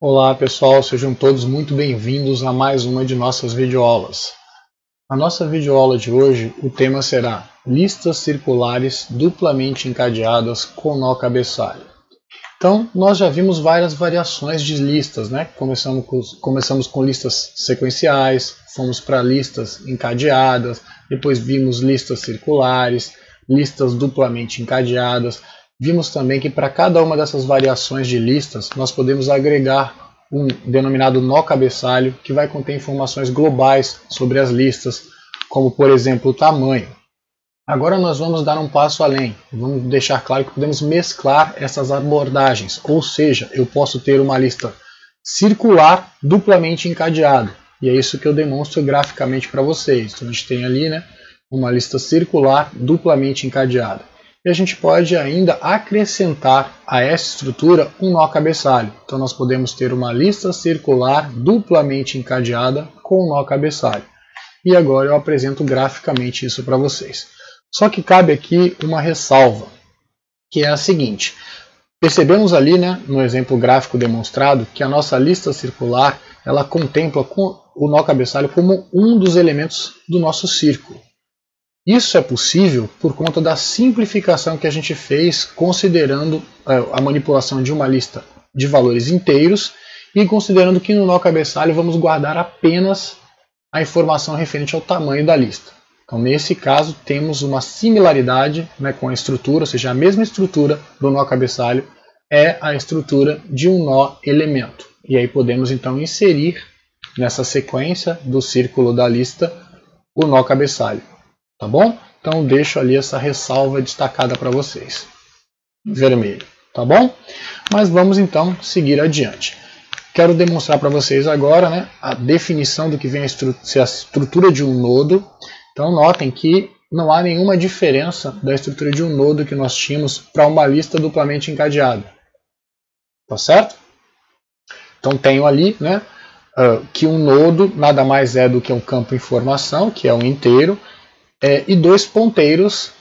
Olá pessoal, sejam todos muito bem-vindos a mais uma de nossas videoaulas. Na nossa videoaula de hoje, o tema será listas circulares duplamente encadeadas com nó cabeçalho. Então, nós já vimos várias variações de listas, né? Começamos com listas sequenciais, fomos para listas encadeadas, depois vimos listas circulares, listas duplamente encadeadas. Vimos também que para cada uma dessas variações de listas, nós podemos agregar um denominado nó cabeçalho, que vai conter informações globais sobre as listas, como por exemplo o tamanho. Agora nós vamos dar um passo além, vamos deixar claro que podemos mesclar essas abordagens, ou seja, eu posso ter uma lista circular duplamente encadeada, e é isso que eu demonstro graficamente para vocês. Então a gente tem ali, né, uma lista circular duplamente encadeada. E a gente pode ainda acrescentar a essa estrutura um nó cabeçalho. Então nós podemos ter uma lista circular duplamente encadeada com um nó cabeçalho. E agora eu apresento graficamente isso para vocês. Só que cabe aqui uma ressalva, que é a seguinte. Percebemos ali, né, no exemplo gráfico demonstrado, que a nossa lista circular ela contempla o nó cabeçalho como um dos elementos do nosso círculo. Isso é possível por conta da simplificação que a gente fez considerando a manipulação de uma lista de valores inteiros e considerando que no nó cabeçalho vamos guardar apenas a informação referente ao tamanho da lista. Então, nesse caso, temos uma similaridade, né, com a estrutura, ou seja, a mesma estrutura do nó cabeçalho é a estrutura de um nó elemento. E aí podemos então inserir nessa sequência do círculo da lista o nó cabeçalho. Tá bom? Então deixo ali essa ressalva destacada para vocês. Vermelho. Tá bom? Mas vamos então seguir adiante. Quero demonstrar para vocês agora, né, a definição do que vem a ser a estrutura de um nodo. Então notem que não há nenhuma diferença da estrutura de um nodo que nós tínhamos para uma lista duplamente encadeada. Tá certo? Então tenho ali, né, que um nodo nada mais é do que um campo informação, que é um inteiro, e dois ponteiros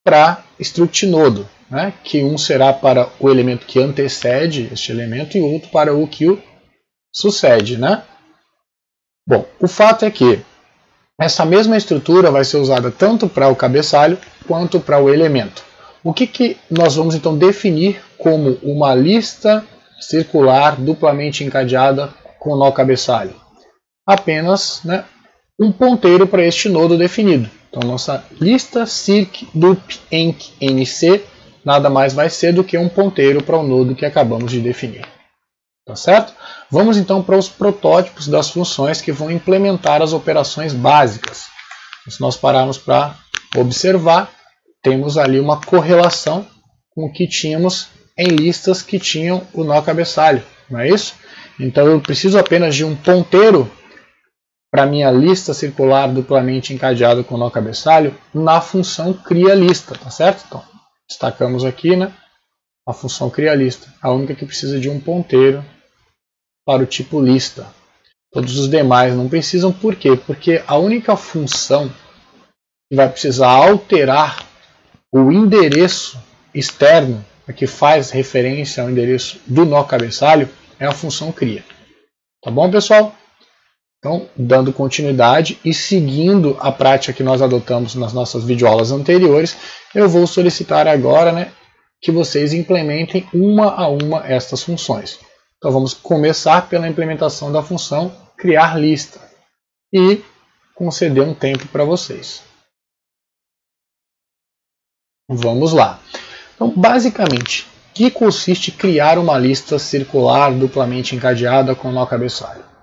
para struct nodo, né? Que um será para o elemento que antecede este elemento e o outro para o que o sucede. Né? Bom, o fato é que essa mesma estrutura vai ser usada tanto para o cabeçalho quanto para o elemento. O que nós vamos então definir como uma lista circular duplamente encadeada com nó cabeçalho? Apenas, né, um ponteiro para este nodo definido. Então, nossa lista circ_dup_enc_nc nada mais vai ser do que um ponteiro para o nodo que acabamos de definir. Tá certo? Vamos então para os protótipos das funções que vão implementar as operações básicas. Se nós pararmos para observar, temos ali uma correlação com o que tínhamos em listas que tinham o nó cabeçalho, não é isso? Então eu preciso apenas de um ponteiro para minha lista circular duplamente encadeada com nó cabeçalho na função criaLista, tá certo? Então, destacamos aqui, né, a função criaLista, a única que precisa de um ponteiro para o tipo lista. Todos os demais não precisam, por quê? Porque a única função que vai precisar alterar o endereço externo, que faz referência ao endereço do nó cabeçalho, é a função cria. Tá bom, pessoal? Então, dando continuidade e seguindo a prática que nós adotamos nas nossas videoaulas anteriores, eu vou solicitar agora, né, que vocês implementem uma a uma estas funções. Então, vamos começar pela implementação da função criar lista e conceder um tempo para vocês. Vamos lá. Então, basicamente, o que consiste criar uma lista circular duplamente encadeada com nó cabeçalho?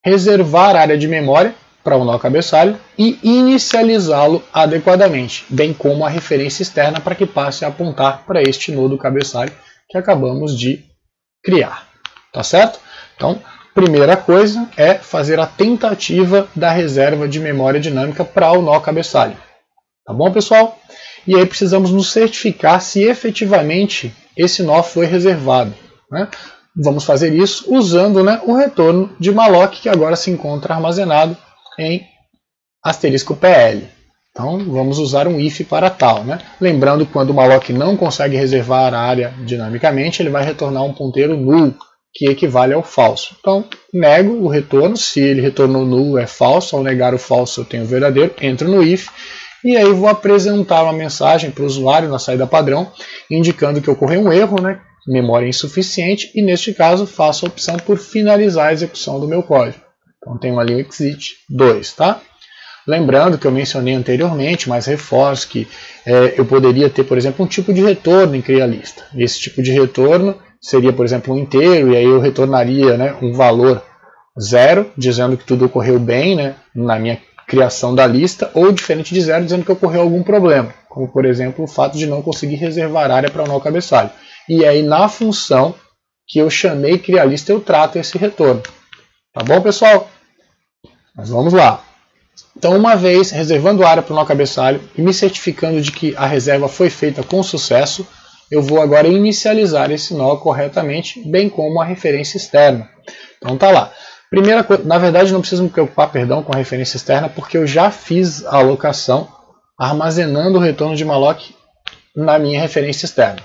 Reservar área de memória para o nó cabeçalho e inicializá-lo adequadamente, bem como a referência externa para que passe a apontar para este nodo cabeçalho que acabamos de criar. Tá certo? Então, primeira coisa é fazer a tentativa da reserva de memória dinâmica para o nó cabeçalho. Tá bom, pessoal? E aí precisamos nos certificar se efetivamente esse nó foi reservado, né? Vamos fazer isso usando, né, o retorno de malloc, que agora se encontra armazenado em *PL. Então vamos usar um if para tal, né? Lembrando que quando o malloc não consegue reservar a área dinamicamente, ele vai retornar um ponteiro null, que equivale ao falso. Então nego o retorno, se ele retornou null é falso, ao negar o falso eu tenho o verdadeiro, entro no if, e aí vou apresentar uma mensagem para o usuário na saída padrão, indicando que ocorreu um erro, né? Memória insuficiente, e neste caso faço a opção por finalizar a execução do meu código. Então tenho ali o exit 2, tá? Lembrando que eu mencionei anteriormente, mas reforço que eu poderia ter, por exemplo, um tipo de retorno em CreaLista. Esse tipo de retorno seria, por exemplo, um inteiro, e aí eu retornaria, né, um valor 0, dizendo que tudo ocorreu bem, né, na minha criação da lista, ou diferente de 0, dizendo que ocorreu algum problema, como, por exemplo, o fato de não conseguir reservar área para o nó cabeçalho. E aí, na função que eu chamei CreaLista, eu trato esse retorno. Tá bom, pessoal? Mas vamos lá. Então, uma vez reservando área para o nó cabeçalho e me certificando de que a reserva foi feita com sucesso, eu vou agora inicializar esse nó corretamente, bem como a referência externa. Então tá lá. Primeira coisa, na verdade não preciso me preocupar, perdão, com a referência externa, porque eu já fiz a alocação armazenando o retorno de malloc na minha referência externa.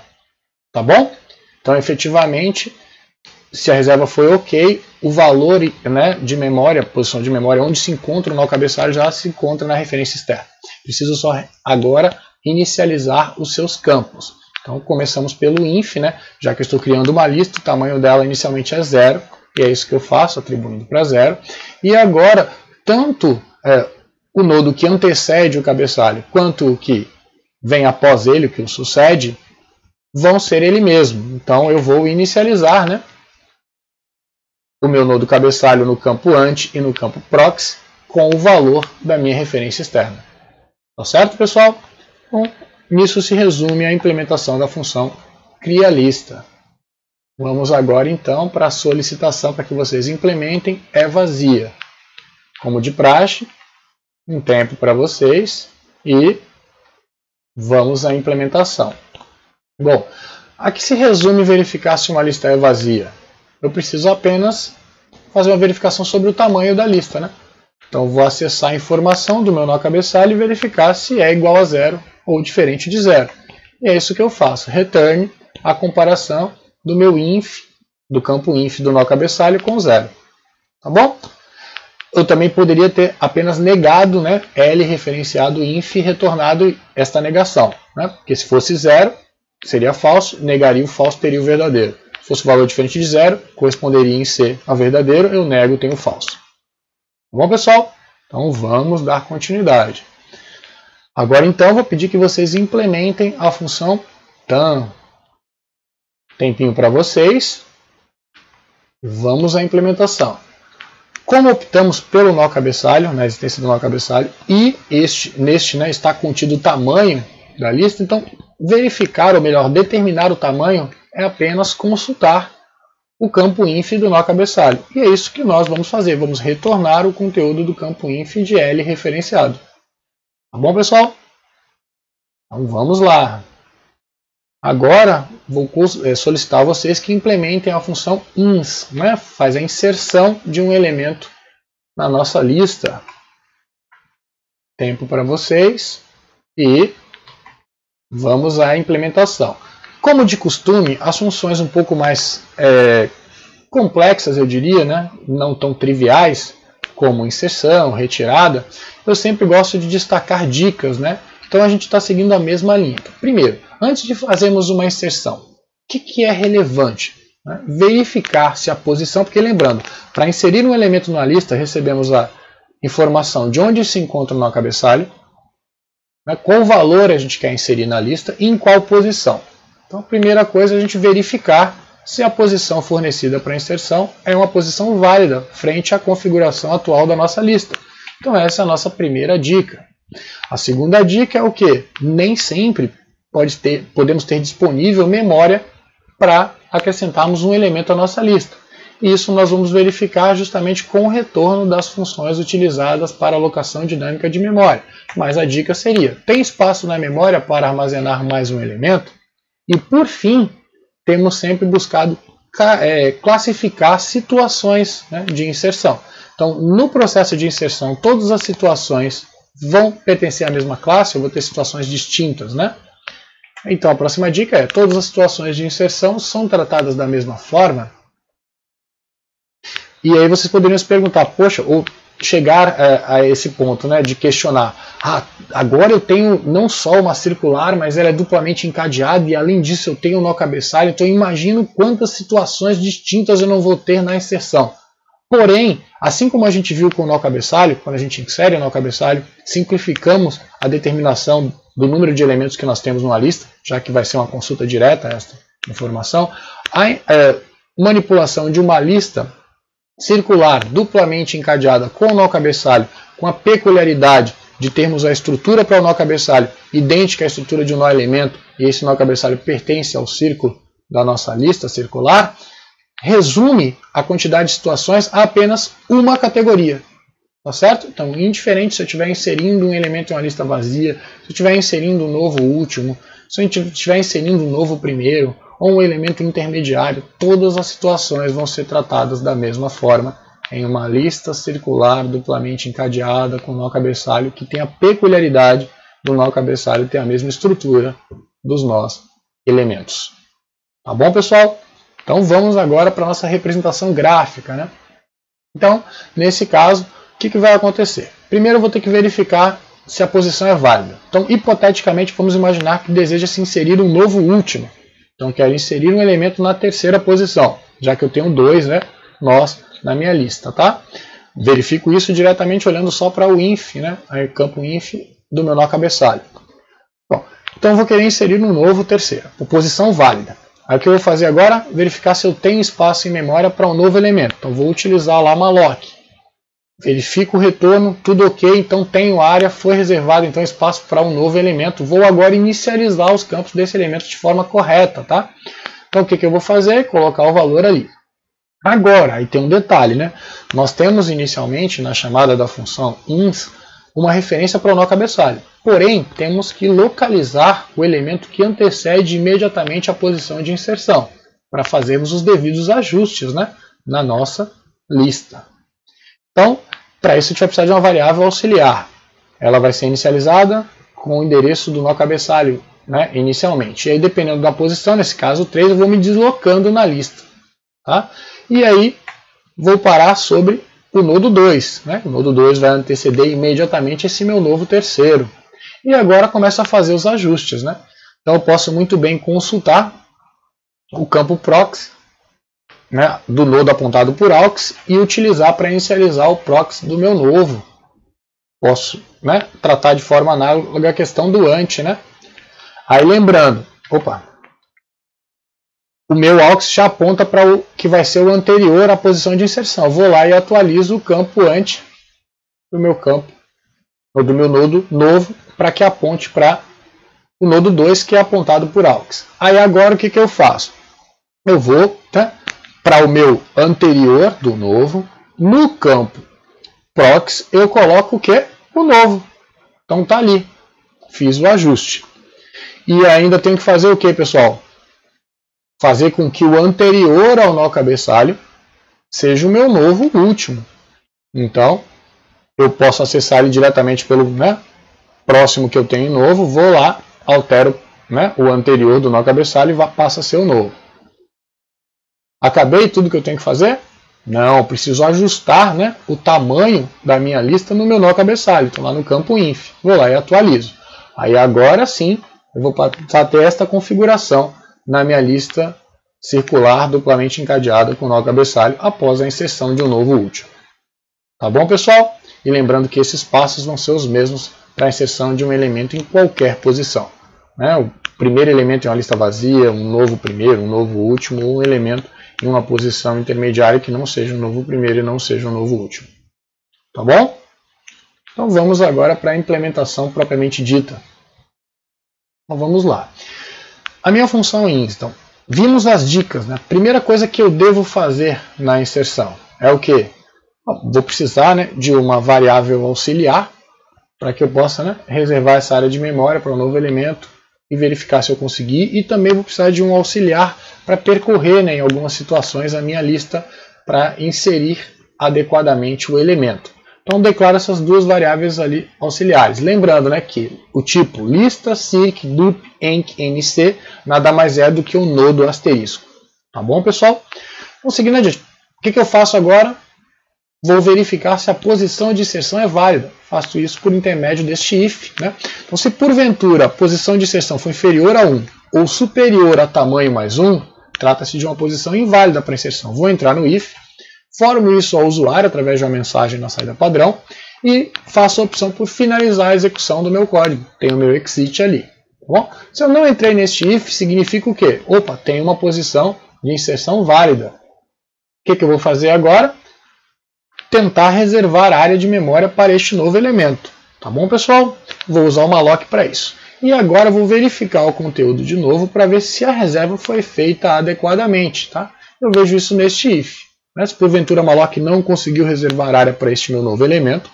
Tá bom? Então, efetivamente, se a reserva foi ok, o valor, né, de memória, posição de memória, onde se encontra o nó cabeçalho já se encontra na referência externa. Preciso só agora inicializar os seus campos. Então começamos pelo inf, né, já que eu estou criando uma lista, o tamanho dela inicialmente é 0, e é isso que eu faço, atribuindo para 0. E agora, tanto o nodo que antecede o cabeçalho, quanto o que vem após ele, o que o sucede, vão ser ele mesmo. Então eu vou inicializar, né, o meu nodo cabeçalho no campo ant e no campo proxy com o valor da minha referência externa. Tá certo, pessoal? Bom, nisso se resume a implementação da função CreaLista. Vamos agora então para a solicitação para que vocês implementem vazia. Como de praxe, um tempo para vocês e vamos à implementação. Bom, aqui se resume verificar se uma lista é vazia. Eu preciso apenas fazer uma verificação sobre o tamanho da lista, né? Então vou acessar a informação do meu nó cabeçalho e verificar se é igual a 0 ou diferente de 0. E é isso que eu faço. Return a comparação do meu inf, do campo inf do nó cabeçalho com 0. Tá bom? Eu também poderia ter apenas negado, né, L referenciado inf e retornado esta negação, né? Porque se fosse 0, seria falso, negaria o falso, teria o verdadeiro. Se fosse valor diferente de 0, corresponderia em C a verdadeiro, eu nego, tenho falso. Tá bom, pessoal? Então vamos dar continuidade. Agora então vou pedir que vocês implementem a função TAM. Tempinho para vocês. Vamos à implementação. Como optamos pelo nó cabeçalho, na existência do nó cabeçalho, e neste, né, está contido o tamanho da lista, então verificar, ou melhor, determinar o tamanho é apenas consultar o campo inf do nó cabeçalho. E é isso que nós vamos fazer. Vamos retornar o conteúdo do campo inf de L referenciado. Tá bom, pessoal? Então vamos lá. Agora vou solicitar a vocês que implementem a função ins, né? Faz a inserção de um elemento na nossa lista. Tempo para vocês e vamos à implementação. Como de costume, as funções um pouco mais complexas, eu diria, né? Não tão triviais, como inserção, retirada, eu sempre gosto de destacar dicas, né? Então a gente está seguindo a mesma linha. Primeiro, antes de fazermos uma inserção, o que é relevante? Né? Verificar se a posição, porque lembrando, para inserir um elemento na lista, recebemos a informação de onde se encontra o nó cabeçalho, né? Qual valor a gente quer inserir na lista e em qual posição. Então, a primeira coisa é a gente verificar se a posição fornecida para a inserção é uma posição válida frente à configuração atual da nossa lista. Então, essa é a nossa primeira dica. A segunda dica é o que? Nem sempre podemos ter disponível memória para acrescentarmos um elemento à nossa lista. E isso nós vamos verificar justamente com o retorno das funções utilizadas para alocação dinâmica de memória. Mas a dica seria, tem espaço na memória para armazenar mais um elemento? E por fim, temos sempre buscado classificar situações, né, de inserção. Então, no processo de inserção, todas as situações vão pertencer à mesma classe, eu vou ter situações distintas, né? Então a próxima dica é: todas as situações de inserção são tratadas da mesma forma. E aí vocês poderiam se perguntar, poxa, ou chegar a esse ponto, né, de questionar, agora eu tenho não só uma circular, mas ela é duplamente encadeada e além disso eu tenho um nó cabeçalho, então eu imagino quantas situações distintas eu não vou ter na inserção. Porém, assim como a gente viu com o nó cabeçalho, quando a gente insere o nó cabeçalho, simplificamos a determinação do número de elementos que nós temos numa lista, já que vai ser uma consulta direta esta informação. A manipulação de uma lista circular duplamente encadeada com o nó cabeçalho, com a peculiaridade de termos a estrutura para o nó cabeçalho idêntica à estrutura de um nó elemento, e esse nó cabeçalho pertence ao círculo da nossa lista circular, resume a quantidade de situações a apenas uma categoria. Tá certo? Então, indiferente se eu estiver inserindo um elemento em uma lista vazia, se eu estiver inserindo um novo último, se eu estiver inserindo um novo primeiro, ou um elemento intermediário, todas as situações vão ser tratadas da mesma forma em uma lista circular duplamente encadeada com nó cabeçalho, que tem a peculiaridade do nó cabeçalho ter a mesma estrutura dos nós elementos. Tá bom, pessoal? Então vamos agora para a nossa representação gráfica, né? Então, nesse caso, o que vai acontecer? Primeiro eu vou ter que verificar se a posição é válida. Então, hipoteticamente, vamos imaginar que deseja-se inserir um novo último. Então, quero inserir um elemento na terceira posição, já que eu tenho dois, né, nós na minha lista, tá? Verifico isso diretamente olhando só para o inf, né, aí, campo inf do meu nó cabeçalho. Bom, então eu vou querer inserir um novo terceiro, posição válida. Aí o que eu vou fazer agora? Verificar se eu tenho espaço em memória para um novo elemento. Então vou utilizar lá malloc. Verifico o retorno, tudo ok, então tenho área, foi reservado então espaço para um novo elemento. Vou agora inicializar os campos desse elemento de forma correta, tá? Então o que eu vou fazer? Colocar o valor ali. Agora, aí tem um detalhe, né? Nós temos inicialmente na chamada da função ins uma referência para o nó cabeçalho. Porém, temos que localizar o elemento que antecede imediatamente a posição de inserção, para fazermos os devidos ajustes, né, na nossa lista. Então, para isso a gente vai precisar de uma variável auxiliar. Ela vai ser inicializada com o endereço do nó cabeçalho, né, inicialmente. E aí, dependendo da posição, nesse caso 3, eu vou me deslocando na lista. Tá? E aí, vou parar sobre o nodo 2. Né? O nodo 2 vai anteceder imediatamente esse meu novo terceiro. E agora começo a fazer os ajustes. Né? Então eu posso muito bem consultar o campo proxy, né, do nodo apontado por aux e utilizar para inicializar o proxy do meu novo. Posso, né, tratar de forma análoga a questão do ante. Né? Aí lembrando, o meu aux já aponta para o que vai ser o anterior à posição de inserção. Eu vou lá e atualizo o campo ante do meu campo, ou do meu nodo novo, para que aponte para o nodo 2, que é apontado por aux. Aí agora o que eu faço? Eu vou, tá, para o meu anterior do novo, no campo proxy eu coloco o que? O novo. Então tá ali. Fiz o ajuste. E ainda tenho que fazer o que, pessoal? Fazer com que o anterior ao nó cabeçalho seja o meu novo último. Então, eu posso acessar ele diretamente pelo, né, próximo que eu tenho novo, vou lá, altero, né, o anterior do nó cabeçalho e passa a ser o novo. Acabei tudo que eu tenho que fazer? Não, preciso ajustar, né, o tamanho da minha lista no meu nó cabeçalho. Estou lá no campo inf, vou lá e atualizo. Aí agora sim, eu vou passar a ter esta configuração na minha lista circular duplamente encadeada com nó cabeçalho após a inserção de um novo último. Tá bom, pessoal? E lembrando que esses passos vão ser os mesmos para a inserção de um elemento em qualquer posição. Né? O primeiro elemento em uma lista vazia, um novo primeiro, um novo último, ou um elemento em uma posição intermediária que não seja um novo primeiro e não seja um novo último. Tá bom? Então vamos agora para a implementação propriamente dita. Então vamos lá. A minha função ins, então, vimos as dicas. Né? Primeira coisa que eu devo fazer na inserção é o quê? Vou precisar, né, de uma variável auxiliar para que eu possa, né, reservar essa área de memória para um novo elemento e verificar se eu conseguir. E também vou precisar de um auxiliar para percorrer, né, em algumas situações a minha lista para inserir adequadamente o elemento. Então declaro essas duas variáveis ali auxiliares. Lembrando, né, que o tipo lista, circ, dup, enc, nc nada mais é do que o nodo asterisco. Tá bom, pessoal? Então, seguindo adiante. O que eu faço agora? Vou verificar se a posição de inserção é válida. Faço isso por intermédio deste if. Né? Então, se porventura a posição de inserção for inferior a 1 ou superior a tamanho mais 1, trata-se de uma posição inválida para inserção. Vou entrar no if, formo isso ao usuário através de uma mensagem na saída padrão e faço a opção por finalizar a execução do meu código. Tenho o meu exit ali. Tá bom? Se eu não entrei neste if, significa o quê? Opa, tem uma posição de inserção válida. O que eu vou fazer agora? Tentar reservar área de memória para este novo elemento. Tá bom, pessoal? Vou usar o malloc para isso. E agora vou verificar o conteúdo de novo para ver se a reserva foi feita adequadamente. Tá? Eu vejo isso neste if. Né? Se porventura malloc não conseguiu reservar área para este meu novo elemento,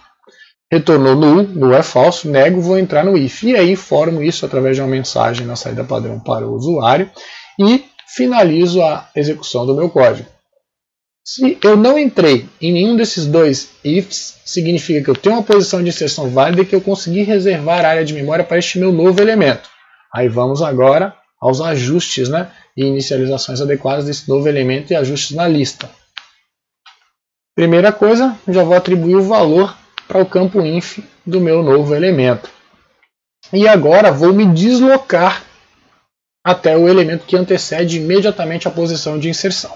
retornou null é falso, nego, vou entrar no if. E aí informo isso através de uma mensagem na saída padrão para o usuário e finalizo a execução do meu código. Se eu não entrei em nenhum desses dois ifs, significa que eu tenho uma posição de inserção válida e que eu consegui reservar área de memória para este meu novo elemento. Aí vamos agora aos ajustes, né, e inicializações adequadas desse novo elemento e ajustes na lista. Primeira coisa, já vou atribuir o valor para o campo inf do meu novo elemento. E agora vou me deslocar até o elemento que antecede imediatamente a posição de inserção.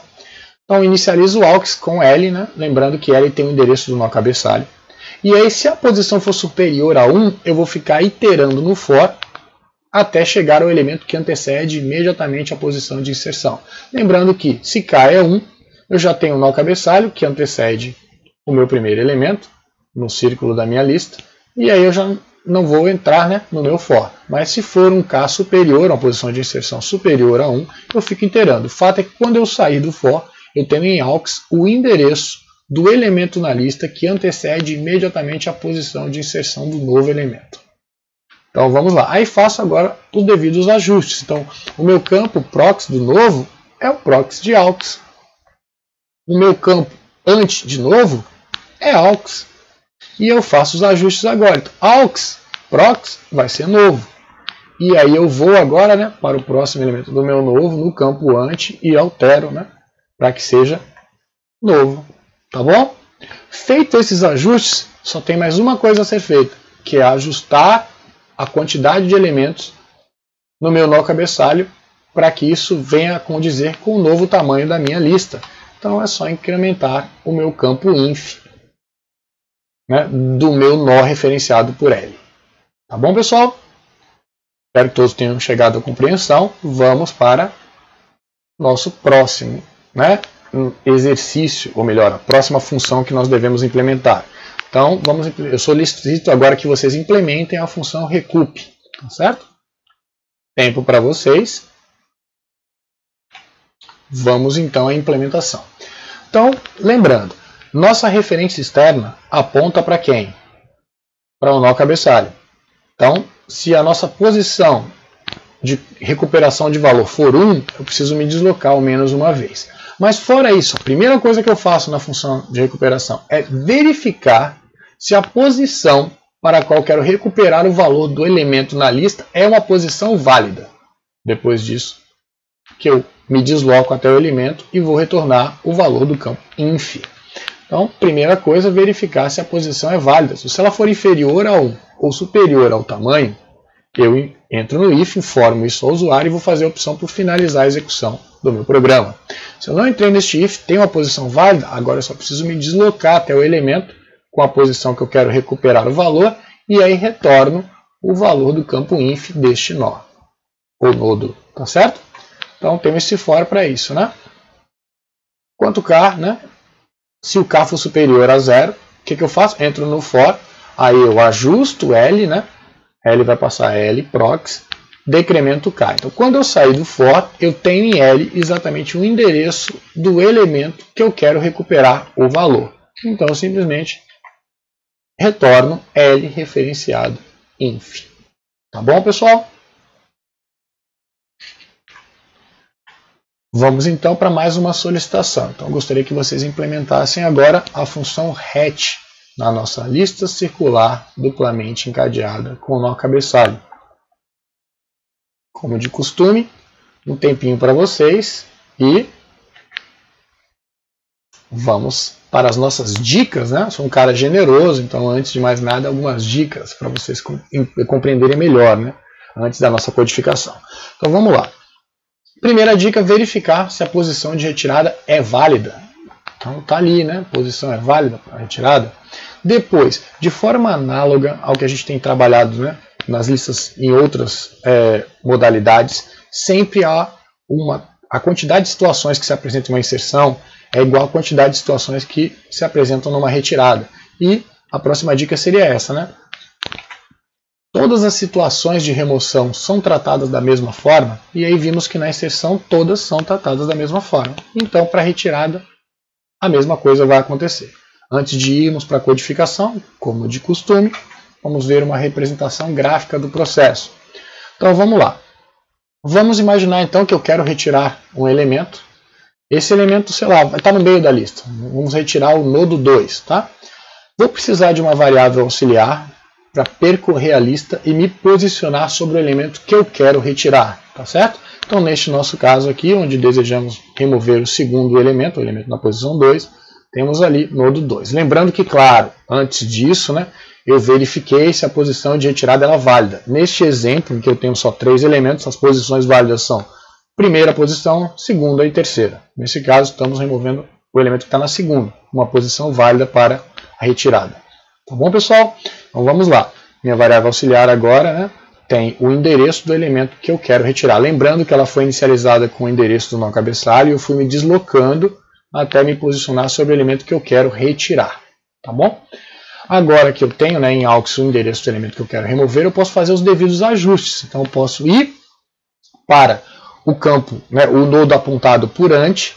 Então, inicializo o aux com L, né? Lembrando que L tem o endereço do nó cabeçalho. E aí, se a posição for superior a 1, eu vou ficar iterando no for até chegar ao elemento que antecede imediatamente a posição de inserção. Lembrando que, se K é 1, eu já tenho o nó cabeçalho, que antecede o meu primeiro elemento, no círculo da minha lista, e aí eu já não vou entrar, né, no meu for. Mas se for um K superior, uma posição de inserção superior a 1, eu fico iterando. O fato é que quando eu sair do for, eu tenho em aux o endereço do elemento na lista que antecede imediatamente a posição de inserção do novo elemento. Então vamos lá. Aí faço agora os devidos ajustes. Então o meu campo prox do novo é o prox de aux. O meu campo ante de novo é aux. E eu faço os ajustes agora. Então, aux prox vai ser novo. E aí eu vou agora, né, para o próximo elemento do meu novo no campo ante e altero, né, para que seja novo, tá bom? Feito esses ajustes, só tem mais uma coisa a ser feita, que é ajustar a quantidade de elementos no meu nó cabeçalho para que isso venha a condizer com o novo tamanho da minha lista. Então é só incrementar o meu campo inf, né, do meu nó referenciado por L. Tá bom, pessoal? Espero que todos tenham chegado à compreensão. Vamos para nosso próximo, né, exercício, ou melhor, a próxima função que nós devemos implementar. Então, eu solicito agora que vocês implementem a função recoup, tá certo? Tempo para vocês. Vamos então à implementação. Então, lembrando, nossa referência externa aponta para quem? Para o nó cabeçalho. Então, se a nossa posição de recuperação de valor for 1, eu preciso me deslocar ao menos uma vez. Mas fora isso, a primeira coisa que eu faço na função de recuperação é verificar se a posição para a qual quero recuperar o valor do elemento na lista é uma posição válida. Depois disso, que eu me desloco até o elemento e vou retornar o valor do campo inf. Então, primeira coisa, verificar se a posição é válida. Se ela for inferior a 1 ou superior ao tamanho, eu entro no if, informo isso ao usuário e vou fazer a opção por finalizar a execução do meu programa. Se eu não entrei neste if, tem uma posição válida, agora eu só preciso me deslocar até o elemento com a posição que eu quero recuperar o valor e aí retorno o valor do campo inf deste nó, ou nodo, tá certo? Então temos esse for para isso, né? Quanto K, né? Se o K for superior a 0, o que eu faço? Entro no for, aí eu ajusto L, né? L vai passar L prox, decremento K. Então, quando eu sair do for, eu tenho em L exatamente o endereço do elemento que eu quero recuperar o valor. Então, eu simplesmente retorno L referenciado inf. Tá bom, pessoal? Vamos então para mais uma solicitação. Então, eu gostaria que vocês implementassem agora a função hatch na nossa lista circular duplamente encadeada com nó cabeçalho. Como de costume, um tempinho para vocês e vamos para as nossas dicas, né? Sou um cara generoso, então antes de mais nada, algumas dicas para vocês compreenderem melhor, né? Antes da nossa codificação. Então vamos lá. Primeira dica, verificar se a posição de retirada é válida. Então tá ali, né? Posição é válida para a retirada. Depois, de forma análoga ao que a gente tem trabalhado, né, nas listas em outras modalidades, sempre há a quantidade de situações que se apresentam em uma inserção é igual à quantidade de situações que se apresentam numa retirada. E a próxima dica seria essa, né? Todas as situações de remoção são tratadas da mesma forma, e aí vimos que na inserção todas são tratadas da mesma forma. Então, para a retirada, a mesma coisa vai acontecer. Antes de irmos para a codificação, como de costume, vamos ver uma representação gráfica do processo. Então vamos lá. Vamos imaginar então que eu quero retirar um elemento. Esse elemento, sei lá, vai estar no meio da lista. Vamos retirar o nodo 2, tá? Vou precisar de uma variável auxiliar para percorrer a lista e me posicionar sobre o elemento que eu quero retirar, tá certo? Então neste nosso caso aqui, onde desejamos remover o segundo elemento, o elemento na posição 2, temos ali nodo 2. Lembrando que, claro, antes disso, né, eu verifiquei se a posição de retirada era válida. Neste exemplo, em que eu tenho só 3 elementos, as posições válidas são primeira posição, segunda e terceira. Nesse caso, estamos removendo o elemento que está na segunda, uma posição válida para a retirada. Tá bom, pessoal? Então vamos lá. Minha variável auxiliar agora, né, tem o endereço do elemento que eu quero retirar. Lembrando que ela foi inicializada com o endereço do nó cabeçalho e eu fui me deslocando até me posicionar sobre o elemento que eu quero retirar. Tá bom? Agora que eu tenho, né, em AUX o endereço do elemento que eu quero remover, eu posso fazer os devidos ajustes. Então eu posso ir para o campo, né, o nodo apontado por ante,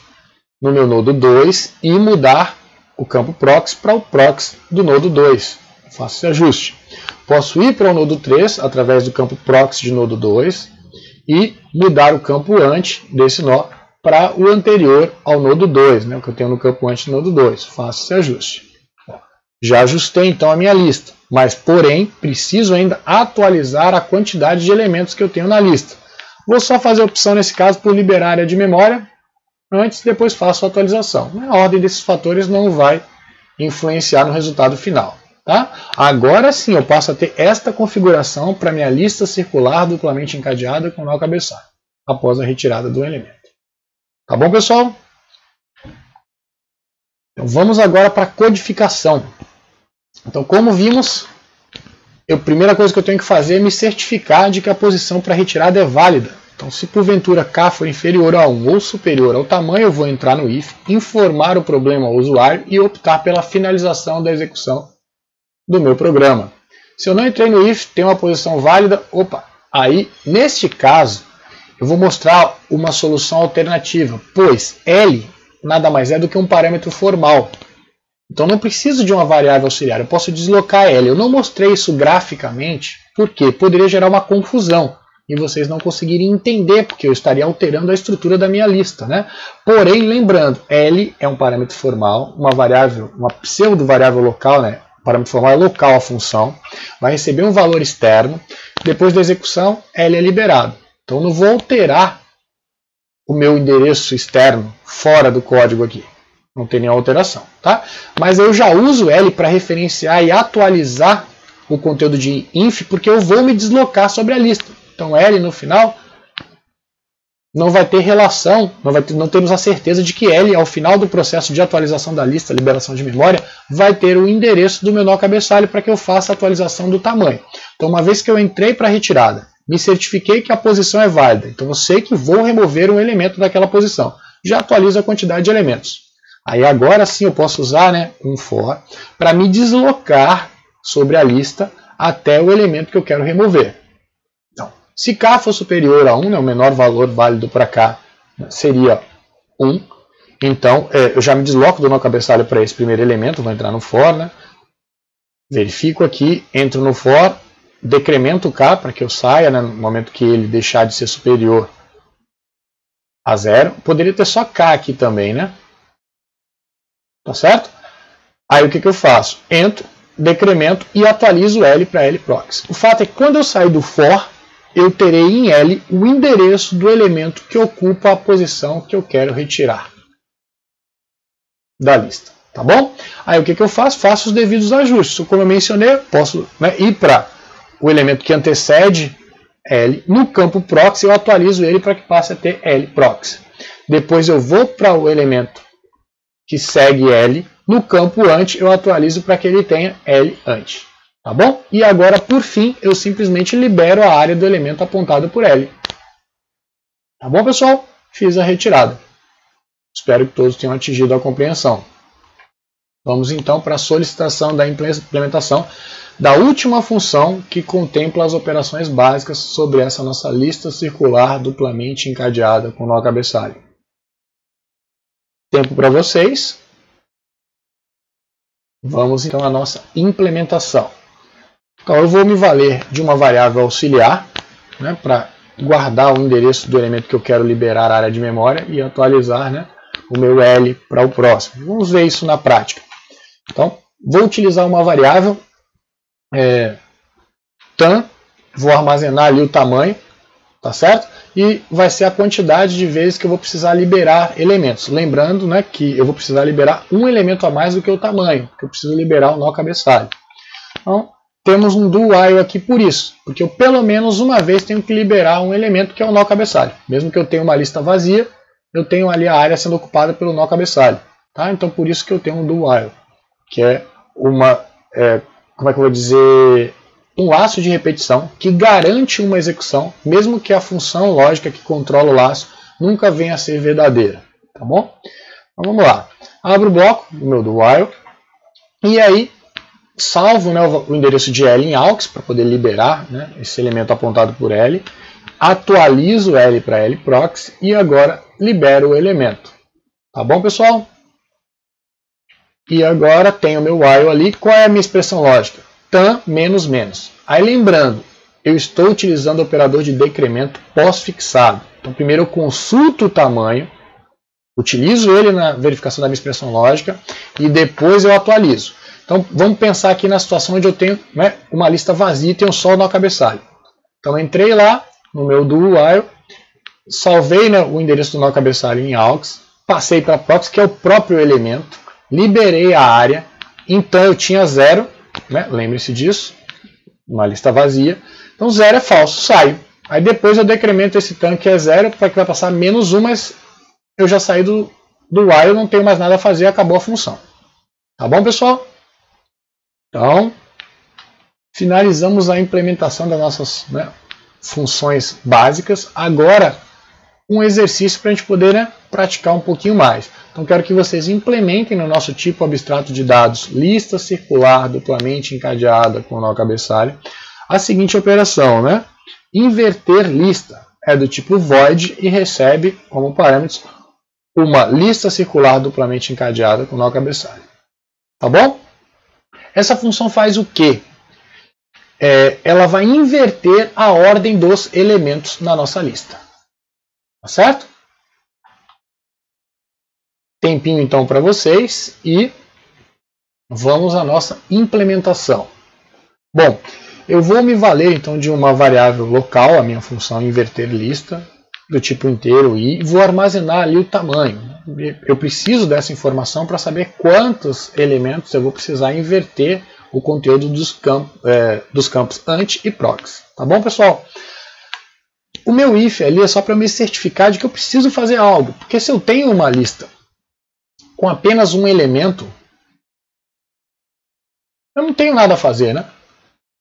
no meu nodo 2, e mudar o campo proxy para o proxy do nodo 2. Eu faço esse ajuste. Posso ir para o nodo 3 através do campo proxy de nodo 2 e mudar o campo ante desse nó para o anterior ao nodo 2, né, o que eu tenho no campo ante do nodo 2. Faço esse ajuste. Já ajustei então a minha lista, mas porém preciso ainda atualizar a quantidade de elementos que eu tenho na lista. Vou só fazer a opção nesse caso por liberar a área de memória, antes depois faço a atualização. A ordem desses fatores não vai influenciar no resultado final. Tá? Agora sim eu passo a ter esta configuração para minha lista circular duplamente encadeada com nó cabeçalho, após a retirada do elemento. Tá bom, pessoal? Então, vamos agora para a codificação. Então, como vimos, a primeira coisa que eu tenho que fazer é me certificar de que a posição para retirada é válida. Então, se porventura K for inferior a 1 ou superior ao tamanho, eu vou entrar no if, informar o problema ao usuário e optar pela finalização da execução do meu programa. Se eu não entrei no if, tem uma posição válida, aí, neste caso, eu vou mostrar uma solução alternativa, pois L nada mais é do que um parâmetro formal. Então não preciso de uma variável auxiliar, eu posso deslocar L. Eu não mostrei isso graficamente, porque poderia gerar uma confusão e vocês não conseguirem entender, porque eu estaria alterando a estrutura da minha lista, né? Porém, lembrando, L é um parâmetro formal, uma variável, uma pseudo-variável local, né? O parâmetro formal é local a função, vai receber um valor externo, depois da execução, L é liberado. Então eu não vou alterar o meu endereço externo fora do código aqui. Não tem nenhuma alteração, tá? Mas eu já uso L para referenciar e atualizar o conteúdo de inf, porque eu vou me deslocar sobre a lista. Então L no final não vai ter relação, não temos a certeza de que L, ao final do processo de atualização da lista, liberação de memória, vai ter o endereço do meu nó cabeçalho para que eu faça a atualização do tamanho. Então, uma vez que eu entrei para a retirada, me certifiquei que a posição é válida, então eu sei que vou remover um elemento daquela posição. Já atualizo a quantidade de elementos. Aí agora sim eu posso usar, né, um for para me deslocar sobre a lista até o elemento que eu quero remover. Então, se K for superior a 1, né, o menor valor válido para K seria 1. Então eu já me desloco do nó cabeçalho para esse primeiro elemento, vou entrar no for, né, verifico aqui, entro no for, decremento o K para que eu saia, né, no momento que ele deixar de ser superior a 0. Poderia ter só K aqui também, né? Tá certo? Aí o que eu faço? Entro, decremento e atualizo L para Lprox. O fato é que quando eu sair do for, eu terei em L o endereço do elemento que ocupa a posição que eu quero retirar da lista. Tá bom? Aí o que eu faço? Faço os devidos ajustes. Como eu mencionei, posso ir para o elemento que antecede L. No campo proxy eu atualizo ele para que passe a ter Lproxy. Depois eu vou para o elemento que segue L. No campo ante eu atualizo para que ele tenha L ante. Tá bom? E agora, por fim, eu simplesmente libero a área do elemento apontado por L. Tá bom, pessoal? Fiz a retirada. Espero que todos tenham atingido a compreensão. Vamos então para a solicitação da implementação da última função que contempla as operações básicas sobre essa nossa lista circular duplamente encadeada com nó cabeçalho. Tempo para vocês. Vamos então à nossa implementação. Então eu vou me valer de uma variável auxiliar, né, para guardar o endereço do elemento que eu quero liberar a área de memória e atualizar, né, o meu L para o próximo. Vamos ver isso na prática. Então, vou utilizar uma variável tan, vou armazenar ali o tamanho, tá certo? E vai ser a quantidade de vezes que eu vou precisar liberar elementos. Lembrando, né, que eu vou precisar liberar um elemento a mais do que o tamanho, que eu preciso liberar o nó cabeçalho. Então, temos um do while aqui por isso, porque eu pelo menos uma vez tenho que liberar um elemento que é o nó cabeçalho. Mesmo que eu tenha uma lista vazia, eu tenho ali a área sendo ocupada pelo nó cabeçalho. Tá? Então, por isso que eu tenho um do while, que é uma, como é que eu vou dizer, um laço de repetição que garante uma execução, mesmo que a função lógica que controla o laço nunca venha a ser verdadeira. Tá bom? Então vamos lá. Abro o bloco, o meu do while, e aí salvo, né, o endereço de L em aux para poder liberar, né, esse elemento apontado por L, atualizo L para Lproxy e agora libero o elemento. Tá bom, pessoal? E agora tenho o meu while ali. Qual é a minha expressão lógica? Tan menos menos. Aí lembrando, eu estou utilizando o operador de decremento pós-fixado. Então primeiro eu consulto o tamanho, utilizo ele na verificação da minha expressão lógica e depois eu atualizo. Então vamos pensar aqui na situação onde eu tenho, né, uma lista vazia e tenho só o nó cabeçalho. Então entrei lá no meu do while, salvei, né, o endereço do nó cabeçalho em aux, passei para proxy, que é o próprio elemento, liberei a área, então eu tinha 0, né, lembre-se disso, uma lista vazia, então 0 é falso, saio. Aí depois eu decremento esse tan que é 0 para que vai passar menos 1, mas eu já saí do while, não tenho mais nada a fazer, acabou a função. Tá bom, pessoal? Então, finalizamos a implementação das nossas, né, funções básicas. Agora, um exercício para a gente poder, né, praticar um pouquinho mais. Então, quero que vocês implementem no nosso tipo abstrato de dados lista circular duplamente encadeada com nó cabeçalho a seguinte operação, né? Inverter lista é do tipo void e recebe como parâmetros uma lista circular duplamente encadeada com nó cabeçalho. Tá bom? Essa função faz o quê? Ela vai inverter a ordem dos elementos na nossa lista. Tá certo? Tempinho então para vocês e vamos à nossa implementação. Bom, eu vou me valer então de uma variável local, a minha função inverter lista, do tipo inteiro e vou armazenar ali o tamanho. Eu preciso dessa informação para saber quantos elementos eu vou precisar inverter o conteúdo dos campos ante e proxy. Tá bom, pessoal? O meu if ali é só para me certificar de que eu preciso fazer algo. Porque se eu tenho uma lista com apenas um elemento, eu não tenho nada a fazer, né?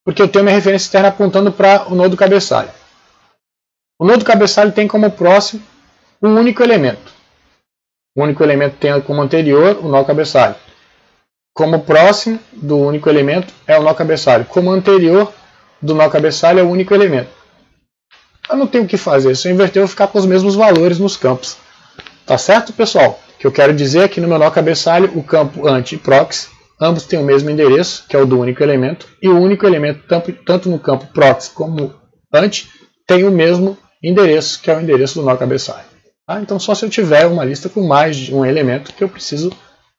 Porque eu tenho minha referência externa apontando para o nodo cabeçalho. O nodo cabeçalho tem como próximo um único elemento. O único elemento tem como anterior o nó cabeçalho. Como próximo do único elemento é o nó cabeçalho. Como anterior do nó cabeçalho é o único elemento. Eu não tenho o que fazer. Se eu inverter, eu vou ficar com os mesmos valores nos campos. Tá certo, pessoal? O que eu quero dizer é que no meu nó cabeçalho, o campo ante e proxy, ambos têm o mesmo endereço, que é o do único elemento. E o único elemento, tanto no campo proxy como ante, tem o mesmo endereço, que é o endereço do nó cabeçalho. Tá? Então, só se eu tiver uma lista com mais de um elemento que eu preciso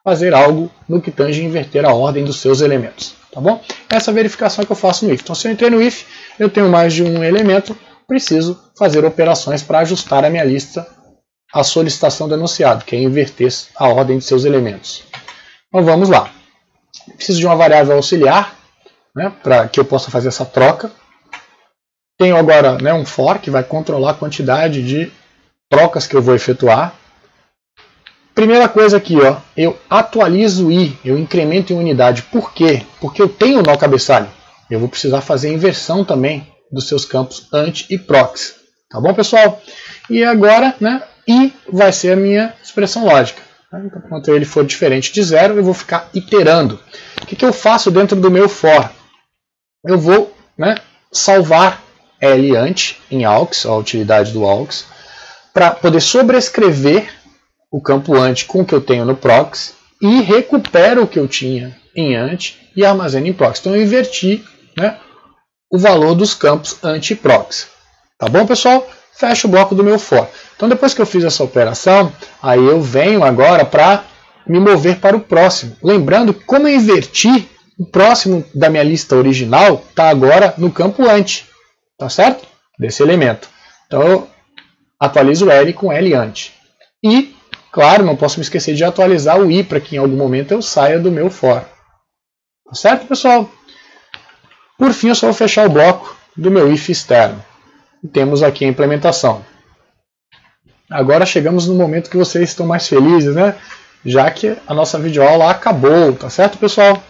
fazer algo no que tange inverter a ordem dos seus elementos. Tá bom? Essa verificação que eu faço no if. Então, se eu entrei no if, eu tenho mais de um elemento, preciso fazer operações para ajustar a minha lista à solicitação do enunciado, que é inverter a ordem de seus elementos. Então, vamos lá. Preciso de uma variável auxiliar, né, para que eu possa fazer essa troca. Tenho agora, né, um for que vai controlar a quantidade de trocas que eu vou efetuar. Primeira coisa aqui, ó, eu atualizo o i, eu incremento em unidade. Por quê? Porque eu tenho o nó cabeçalho. Eu vou precisar fazer a inversão também dos seus campos ante e prox. Tá bom, pessoal? E agora, né, i vai ser a minha expressão lógica. Então, quando ele for diferente de 0, eu vou ficar iterando. O que eu faço dentro do meu for? Eu vou, né, salvar ante em aux, a utilidade do aux, para poder sobrescrever o campo ante com o que eu tenho no prox e recupero o que eu tinha em ante e armazeno em prox. Então eu inverti, né, o valor dos campos ante e prox. Tá bom, pessoal? Fecho o bloco do meu for. Então depois que eu fiz essa operação, aí eu venho agora para me mover para o próximo. Lembrando que como eu inverti, o próximo da minha lista original está agora no campo ante. Tá certo? Desse elemento. Então eu atualizo o L com L ante. E, claro, não posso me esquecer de atualizar o I para que em algum momento eu saia do meu for. Tá certo, pessoal? Por fim, eu só vou fechar o bloco do meu if externo. E temos aqui a implementação. Agora chegamos no momento que vocês estão mais felizes, né? Já que a nossa videoaula acabou, tá certo, pessoal?